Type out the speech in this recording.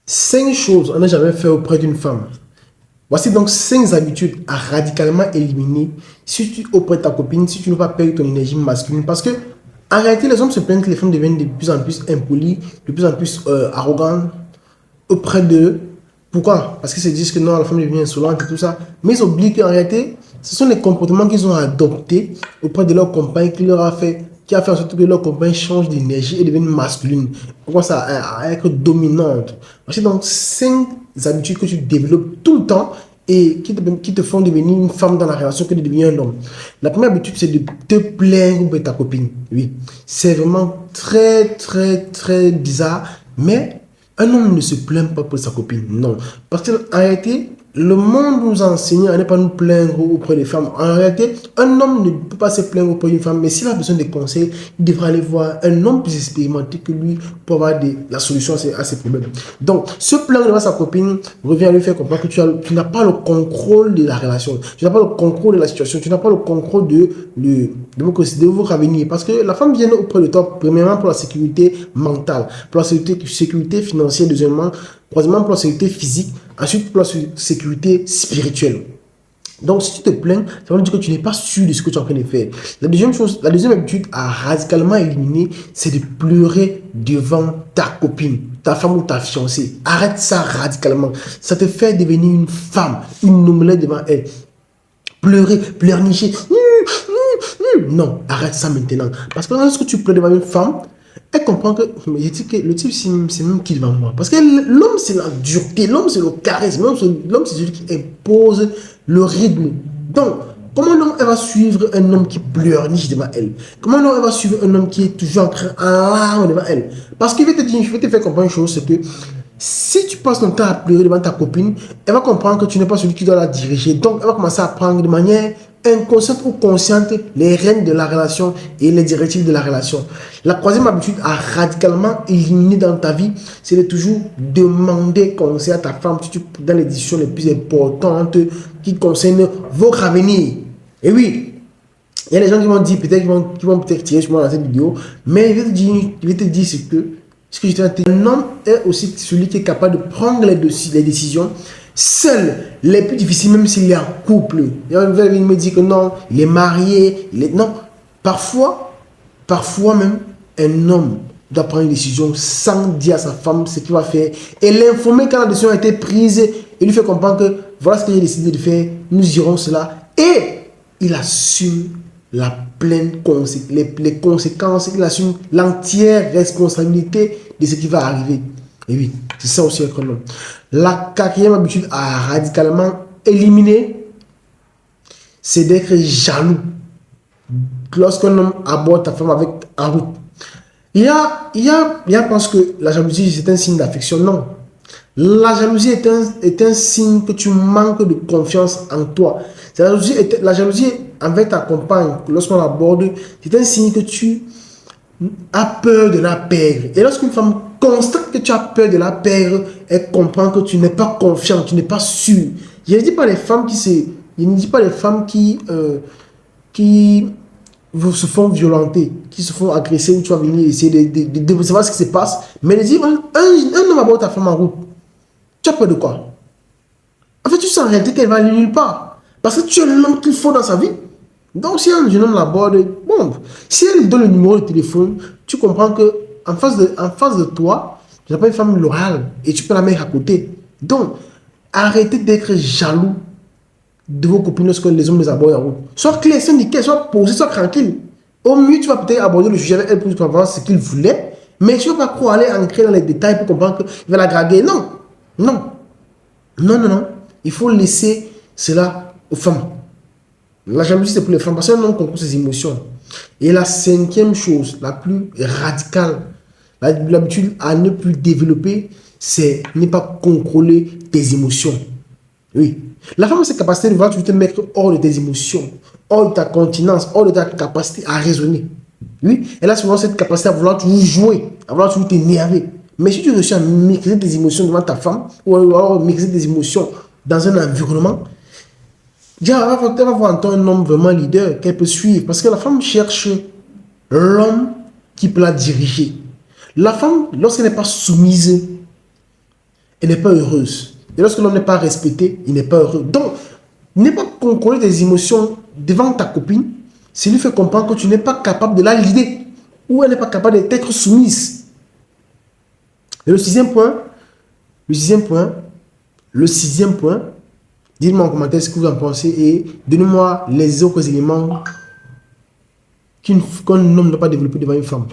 5 choses on n'a jamais fait auprès d'une femme. Voici donc 5 habitudes à radicalement éliminer si tu auprès de ta copine, si tu ne veux pas perdre ton énergie masculine. Parce que en réalité, les hommes se plaignent que les femmes deviennent de plus en plus impolies, de plus en plus arrogantes auprès d'eux. Pourquoi? Parce qu'ils se disent que non, la femme devient insolente et tout ça. Mais ils oublient qu'en réalité, ce sont les comportements qu'ils ont adoptés auprès de leur compagne qui a fait en sorte que leur compagne change d'énergie et devienne masculine. Pourquoi ça à être dominante. Voici donc 5 habitudes que tu développes tout le temps et qui te font devenir une femme dans la relation que de devenir un homme. La première habitude, c'est de te plaindre auprès de ta copine. Oui, c'est vraiment très, très, très bizarre, mais un homme ne se plaint pas pour sa copine, non. Parce qu'en réalité, le monde nous enseigne à ne pas nous plaindre auprès des femmes. En réalité, un homme ne peut pas se plaindre auprès d'une femme, mais s'il a besoin de conseils, il devra aller voir un homme plus expérimenté que lui pour avoir la solution à ses problèmes. Donc, se plaindre devant sa copine revient à lui faire comprendre que tu n'as pas le contrôle de la relation, tu n'as pas le contrôle de la situation, tu n'as pas le contrôle de votre avenir. Parce que la femme vient auprès de toi, premièrement, pour la sécurité mentale, pour la sécurité financière, deuxièmement, troisièmement, pour la sécurité physique, ensuite pour la sécurité spirituelle. Donc, si tu te plains, ça veut dire que tu n'es pas sûr de ce que tu es en train de faire. La deuxième habitude à radicalement éliminer, c'est de pleurer devant ta copine, ta femme ou ta fiancée. Arrête ça radicalement. Ça te fait devenir une femme, une omelette devant elle. Pleurer, pleurnicher. Non, arrête ça maintenant. Parce que lorsque tu pleures devant une femme, elle comprend que le type, c'est même qui devant moi. Parce que l'homme, c'est la dureté, l'homme, c'est le charisme, l'homme, c'est celui qui impose le rythme. Donc, comment l'homme, elle va suivre un homme qui pleurniche devant elle? Comment l'homme, elle va suivre un homme qui est toujours en larmes devant elle? Parce qu'il va te dire, je vais te faire comprendre une chose, c'est que si tu passes ton temps à pleurer devant ta copine, elle va comprendre que tu n'es pas celui qui doit la diriger. Donc, elle va commencer à prendre de manière inconsciente ou consciente les rênes de la relation et les directives de la relation. La troisième habitude à radicalement éliminer dans ta vie, c'est de toujours demander conseil à ta femme dans les décisions les plus importantes qui concernent votre avenir. Et oui, il y a des gens qui vont dire, peut-être qui vont peut-être tirer sur moi dans cette vidéo, mais je vais te dire ce que je t'ai dit. Un homme est aussi celui qui est capable de prendre les décisions seul, les plus difficiles, même s'il est en couple. Il me dit que non, il est marié, non. Parfois même, un homme doit prendre une décision sans dire à sa femme ce qu'il va faire et l'informer quand la décision a été prise et lui fait comprendre que voilà ce que j'ai décidé de faire, nous irons cela et il assume la pleine les conséquences, il assume l'entière responsabilité de ce qui va arriver. Et oui, c'est ça aussi être un homme. La quatrième habitude à radicalement éliminer, c'est d'être jaloux. Lorsqu'un homme aborde ta femme en route, il y a parce que la jalousie, c'est un signe d'affection. Non. La jalousie est un signe que tu manques de confiance en toi. La jalousie envers ta compagne, lorsqu'on l'aborde, c'est un signe que tu as peur de la perdre. Et lorsqu'une femme constate que tu as peur de la perdre, elle comprend que tu n'es pas confiant, tu n'es pas sûr. Je ne dis pas les femmes qui se font violenter, qui se font agresser, où tu vas venir essayer de savoir ce qui se passe. Mais je dis, un homme aborde ta femme en route. Tu as peur de quoi? En fait, tu sais en réalité qu'elle va aller nulle part. Parce que tu es l'homme qu'il faut dans sa vie. Donc, si un jeune homme l'aborde, bon, si elle donne le numéro de téléphone, tu comprends que en face de toi, tu n'as pas une femme loyale et tu peux la mettre à côté. Donc, arrêtez d'être jaloux de vos copines lorsque les hommes les abordent en route. Sois clair, sois nickel, sois posé, sois tranquille. Au mieux, tu vas peut-être aborder le sujet avec elle pour comprendre ce qu'il voulait, mais tu ne vas pas trop aller ancrer dans les détails pour comprendre qu'il va la draguer. Non, non, non, non, non. Il faut laisser cela aux femmes. La jalousie, c'est pour les femmes parce qu'un homme contrôle ses émotions. Et la cinquième chose, la plus radicale, l'habitude à ne plus développer, c'est ne pas contrôler tes émotions. Oui. La femme a cette capacité de vouloir te mettre hors de tes émotions, hors de ta continence, hors de ta capacité à raisonner. Oui. Elle a souvent cette capacité à vouloir toujours jouer, à vouloir toujours t'énerver. Mais si tu réussis à maîtriser tes émotions devant ta femme, ou alors maîtriser tes émotions dans un environnement, elle va voir en toi un homme vraiment leader qu'elle peut suivre. Parce que la femme cherche l'homme qui peut la diriger. La femme, lorsqu'elle n'est pas soumise, elle n'est pas heureuse. Et lorsque l'homme n'est pas respecté, il n'est pas heureux. Donc, n'est pas contrôler des émotions devant ta copine, c'est lui faire comprendre que tu n'es pas capable de la leader ou elle n'est pas capable d'être soumise. Et le sixième point, dites-moi en commentaire ce que vous en pensez et donnez-moi les autres éléments qu'un homme ne doit pas développer devant une femme.